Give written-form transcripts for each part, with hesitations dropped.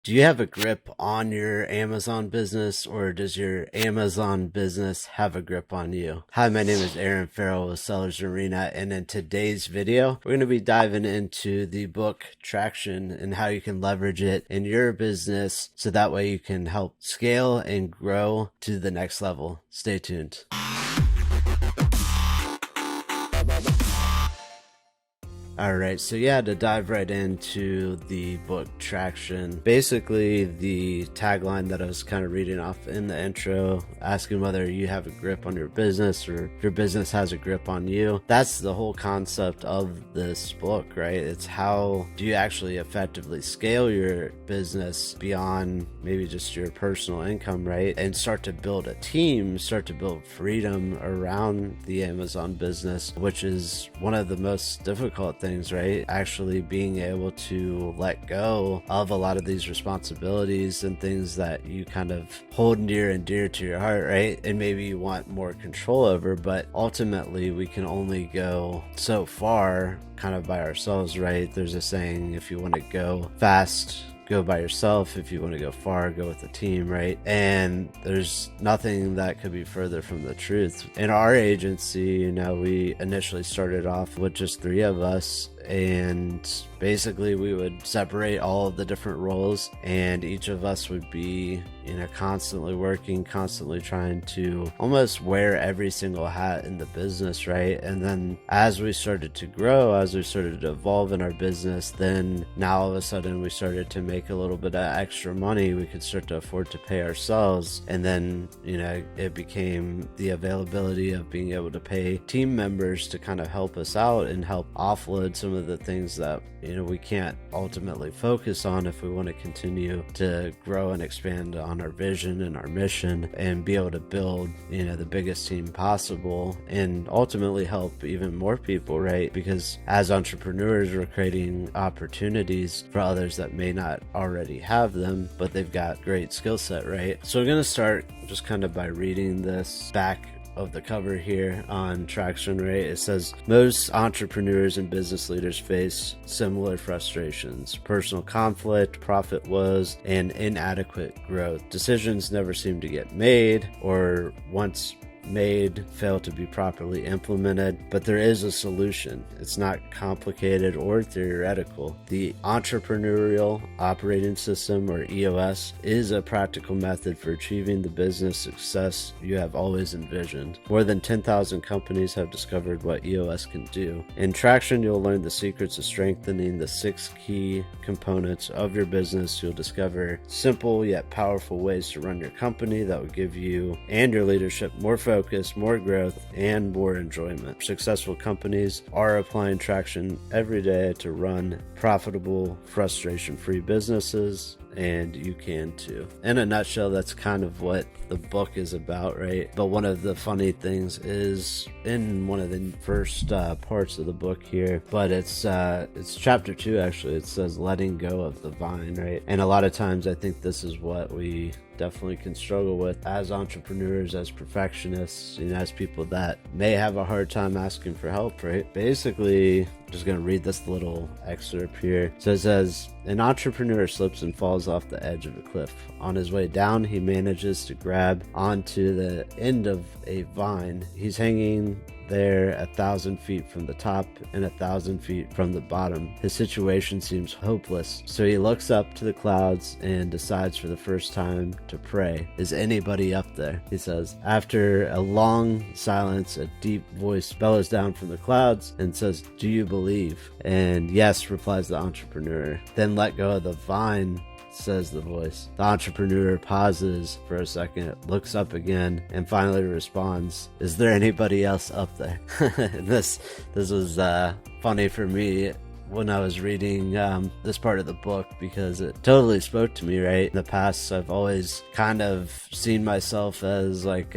Do you have a grip on your Amazon business, or does your Amazon business have a grip on you? Hi, my name is Aaron Farrell with Sellozo, and in today's video, we're going to be diving into the book Traction and how you can leverage it in your business so that way you can help scale and grow to the next level. Stay tuned. All right, so yeah, to dive right into the book Traction, basically the tagline that I was kind of reading off in the intro, asking whether you have a grip on your business or your business has a grip on you. That's the whole concept of this book, right? It's how do you actually effectively scale your business beyond maybe just your personal income, right? And start to build a team, start to build freedom around the Amazon business, which is one of the most difficult things, right? Actually being able to let go of a lot of these responsibilities and things that you kind of hold near and dear to your heart, right? And maybe you want more control over, but ultimately we can only go so far kind of by ourselves, right? There's a saying, if you want to go fast, go by yourself. If you want to go far, go with a team, right? And there's nothing that could be further from the truth. In our agency, we initially started off with just 3 of us, and basically we would separate all of the different roles, and each of us would be constantly working, constantly trying to almost wear every single hat in the business, right? And then as we started to grow, as we started to evolve in our business, then now all of a sudden we started to make a little bit of extra money. We could start to afford to pay ourselves, and then it became the availability of being able to pay team members to kind of help us out and help offload some of the things that we can't ultimately focus on if we want to continue to grow and expand on our vision and our mission and be able to build the biggest team possible and ultimately help even more people, right? Because as entrepreneurs, we're creating opportunities for others that may not already have them, but they've got great skill set, right? So we're going to start just kind of by reading this back of the cover here on Traction, right? It says, most entrepreneurs and business leaders face similar frustrations: personal conflict, profit woes, and inadequate growth. Decisions never seem to get made, or once made, fail to be properly implemented, but there is a solution. It's not complicated or theoretical. The entrepreneurial operating system, or EOS, is a practical method for achieving the business success you have always envisioned. More than 10,000 companies have discovered what EOS can do. In Traction, you'll learn the secrets of strengthening the 6 key components of your business. You'll discover simple yet powerful ways to run your company that will give you and your leadership more focus, more growth, and more enjoyment. Successful companies are applying Traction every day to run profitable, frustration-free businesses, and you can too. In a nutshell, that's kind of what the book is about, right? But one of the funny things is in one of the first parts of the book here, but it's chapter 2 actually. It says letting go of the vine, right? And a lot of times I think this is what we definitely can struggle with as entrepreneurs, as perfectionists, as people that may have a hard time asking for help, right? Basically, I'm just going to read this little excerpt here. So it says, an entrepreneur slips and falls off the edge of a cliff. On his way down, he manages to grab onto the end of a vine. He's hanging there 1,000 feet from the top and 1,000 feet from the bottom. His situation seems hopeless, so he looks up to the clouds and decides for the first time to pray. Is anybody up there? He says. After a long silence, a deep voice bellows down from the clouds and says, do you believe? And yes, replies the entrepreneur. Then let go of the vine, says the voice. The entrepreneur pauses for a second, looks up again, and finally responds, is there anybody else up there? This was funny for me when I was reading this part of the book, because it totally spoke to me, right? In the past, I've always kind of seen myself as like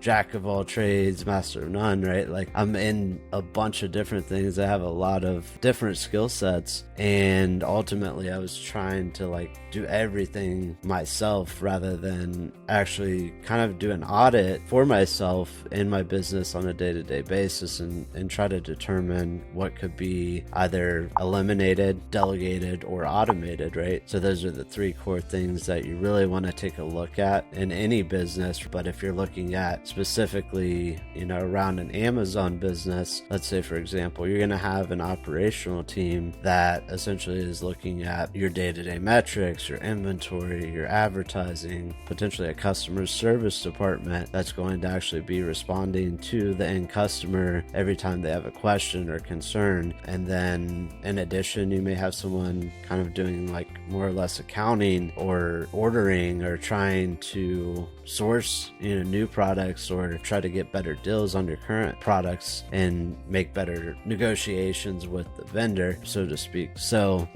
jack of all trades, master of none, right? Like I'm in a bunch of different things. I have a lot of different skill sets, and ultimately I was trying to like do everything myself rather than actually kind of do an audit for myself in my business on a day-to-day basis and try to determine what could be either eliminated, delegated, or automated, right? So those are the three core things that you really want to take a look at in any business. But if you're looking at specifically, around an Amazon business, let's say for example, you're going to have an operational team that essentially is looking at your day-to-day metrics, your inventory, your advertising, potentially a customer service department that's going to actually be responding to the end customer every time they have a question or concern. And then in addition, you may have someone kind of doing like more or less accounting or ordering or trying to source new products or try to get better deals on your current products and make better negotiations with the vendor, so to speak. So,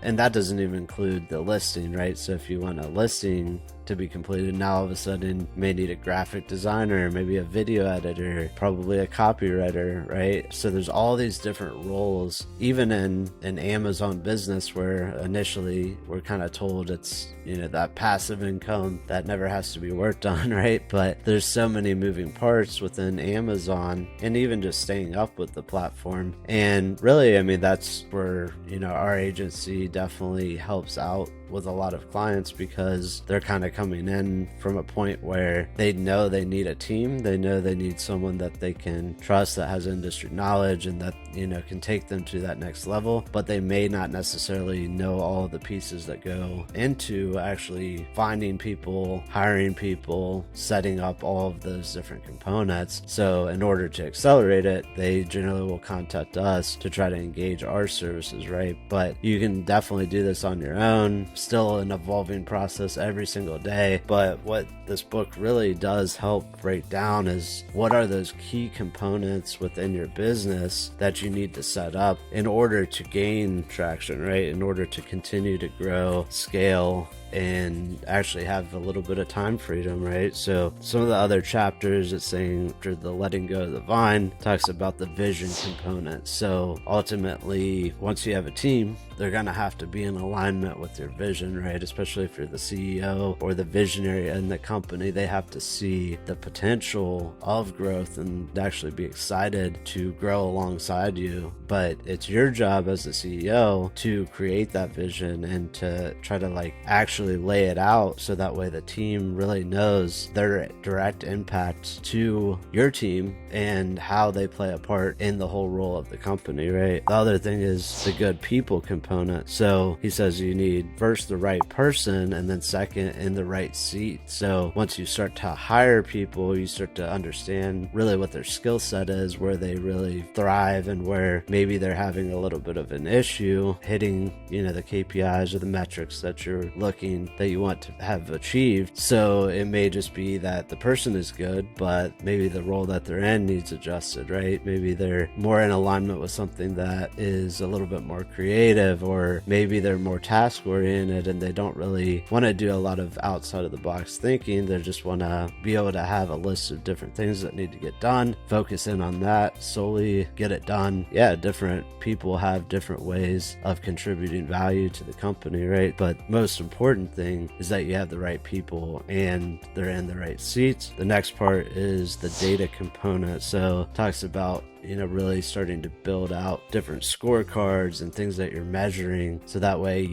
and that doesn't even include the listing, right? So if you want a listing to be completed, now all of a sudden you may need a graphic designer, maybe a video editor, probably a copywriter, right? So there's all these different roles, even in an Amazon business where initially we're kind of told it's that passive income that never has to be worked on, right? But there's so many moving parts within Amazon and even just staying up with the platform. And really, I mean, that's where our agency definitely helps out with a lot of clients, because they're kind of coming in from a point where they know they need a team, they know they need someone that they can trust, that has industry knowledge and that can take them to that next level, but they may not necessarily know all of the pieces that go into actually finding people, hiring people, setting up all of those different components. So in order to accelerate it, they generally will contact us to try to engage our services, right? But you can definitely do this on your own. Still an evolving process every single day, but what this book really does help break down is what are those key components within your business that you need to set up in order to gain traction, right? In order to continue to grow, scale, and actually have a little bit of time freedom, right? So some of the other chapters, it's saying after the letting go of the vine, talks about the vision component. So ultimately, once you have a team, they're going to have to be in alignment with your vision, right? Especially if you're the CEO or the visionary in the company, they have to see the potential of growth and actually be excited to grow alongside you. But it's your job as the CEO to create that vision and to try to actually lay it out so that way the team really knows their direct impact to your team and how they play a part in the whole role of the company, right? The other thing is the good people component. So he says you need first the right person and then second in the right seat. So once you start to hire people, you start to understand really what their skill set is, where they really thrive and where maybe they're having a little bit of an issue hitting the KPIs or the metrics that you're looking that you want to have achieved. So it may just be that the person is good, but maybe the role that they're in needs adjusted, right? Maybe they're more in alignment with something that is a little bit more creative, or maybe they're more task oriented and they don't really want to do a lot of outside of the box thinking. They just want to be able to have a list of different things that need to get done, focus in on that solely, get it done. Yeah, different people have different ways of contributing value to the company, right? But most important thing is that you have the right people and they're in the right seats. The next part is the data component. So it talks about really starting to build out different scorecards and things that you're measuring, so that way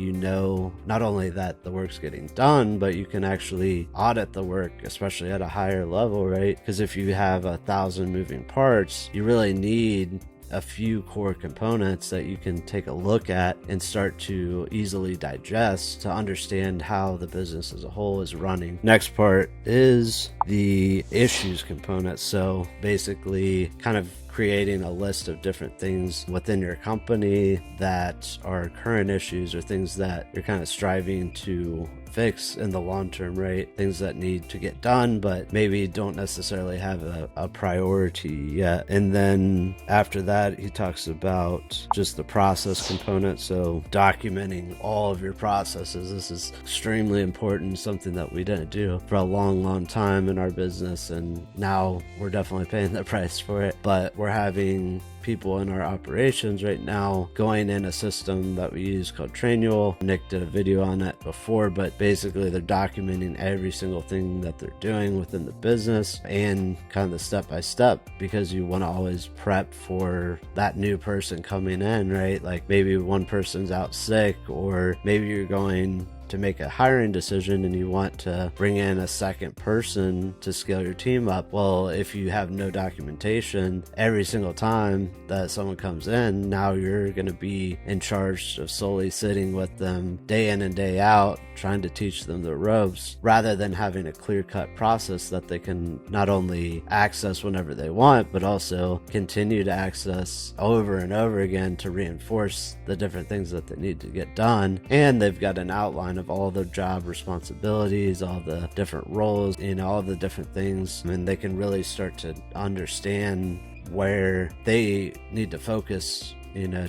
not only that the work's getting done, but you can actually audit the work, especially at a higher level, right? Because if you have 1,000 moving parts, you really need a few core components that you can take a look at and start to easily digest to understand how the business as a whole is running. Next part is the issues component. So basically kind of creating a list of different things within your company that are current issues or things that you're kind of striving to fix in the long term, right? Things that need to get done, but maybe don't necessarily have a priority yet. And then after that, he talks about just the process component. So documenting all of your processes. This is extremely important, something that we didn't do for a long time in our business. And now we're definitely paying the price for it. But we're having people in our operations right now going in a system that we use called Trainual. Nick did a video on it before, but basically they're documenting every single thing that they're doing within the business and kind of the step-by-step, because you want to always prep for that new person coming in, right? Like maybe one person's out sick, or maybe you're going to make a hiring decision and you want to bring in a second person to scale your team up. Well, if you have no documentation, every single time that someone comes in, now you're going to be in charge of solely sitting with them day in and day out, trying to teach them the ropes, rather than having a clear-cut process that they can not only access whenever they want, but also continue to access over and over again to reinforce the different things that they need to get done. And they've got an outline of all the job responsibilities, all the different roles, all the different things, and they can really start to understand where they need to focus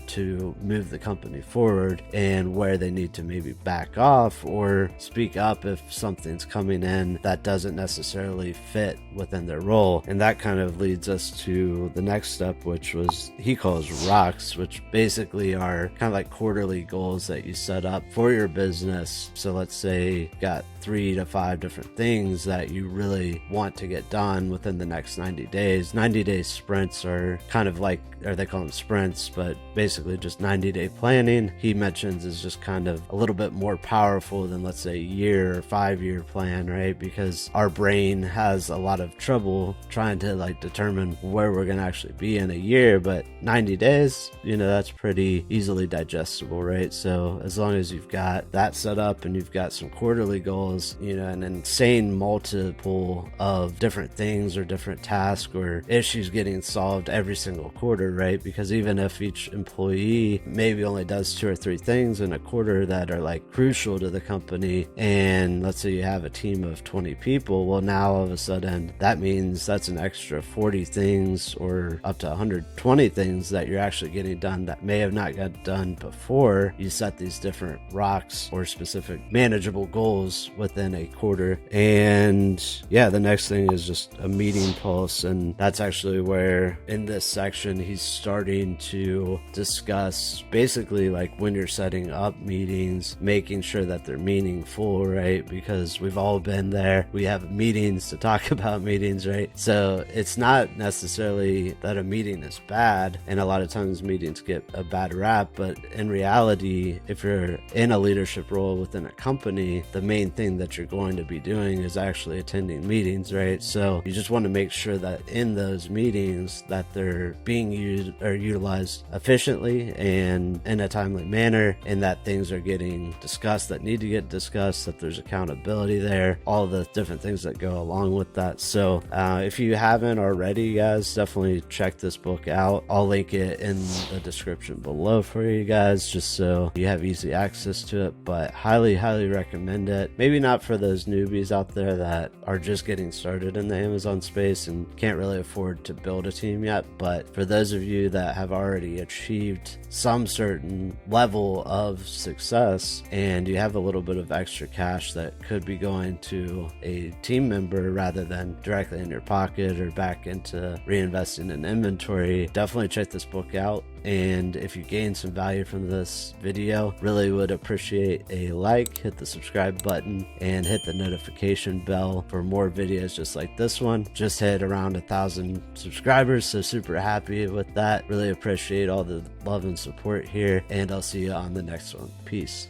to move the company forward, and where they need to maybe back off or speak up if something's coming in that doesn't necessarily fit within their role. And that kind of leads us to the next step, which was he calls rocks, which basically are kind of like quarterly goals that you set up for your business. So let's say you've got 3 to 5 different things that you really want to get done within the next 90 days. 90-day sprints are kind of like, or they call them sprints, but basically just 90-day planning, he mentions, is just kind of a little bit more powerful than, let's say, a year or 5-year plan, right? Because our brain has a lot of trouble trying to determine where we're going to actually be in a year, but 90 days, that's pretty easily digestible, right? So as long as you've got that set up and you've got some quarterly goals, an insane multiple of different things or different tasks or issues getting solved every single quarter, right? Because even if each employee maybe only does 2 or 3 things in a quarter that are crucial to the company, and let's say you have a team of 20 people, well, now all of a sudden that means that's an extra 40 things or up to 120 things that you're actually getting done that may have not got done before you set these different rocks or specific manageable goals within a quarter. And yeah, the next thing is just a meeting pulse, and that's actually where in this section he's starting to discuss basically when you're setting up meetings, making sure that they're meaningful, right? Because we've all been there. We have meetings to talk about meetings, right? So it's not necessarily that a meeting is bad, and a lot of times meetings get a bad rap, but in reality, if you're in a leadership role within a company, the main thing that you're going to be doing is actually attending meetings, right? So you just want to make sure that in those meetings that they're being used or utilized efficiently and in a timely manner, and that things are getting discussed that need to get discussed, that there's accountability there, all the different things that go along with that. So if you haven't already, guys, definitely check this book out. I'll link it in the description below for you guys, just so you have easy access to it, but highly recommend it. Maybe not for those newbies out there that are just getting started in the Amazon space and can't really afford to build a team yet, but for those of you that have already achieved some certain level of success and you have a little bit of extra cash that could be going to a team member rather than directly in your pocket or back into reinvesting in inventory, definitely check this book out. And if you gain some value from this video, really would appreciate a like, hit the subscribe button, and hit the notification bell for more videos just like this one. Just hit around 1,000 subscribers, so super happy with that. Really appreciate all the love and support here, and I'll see you on the next one. Peace.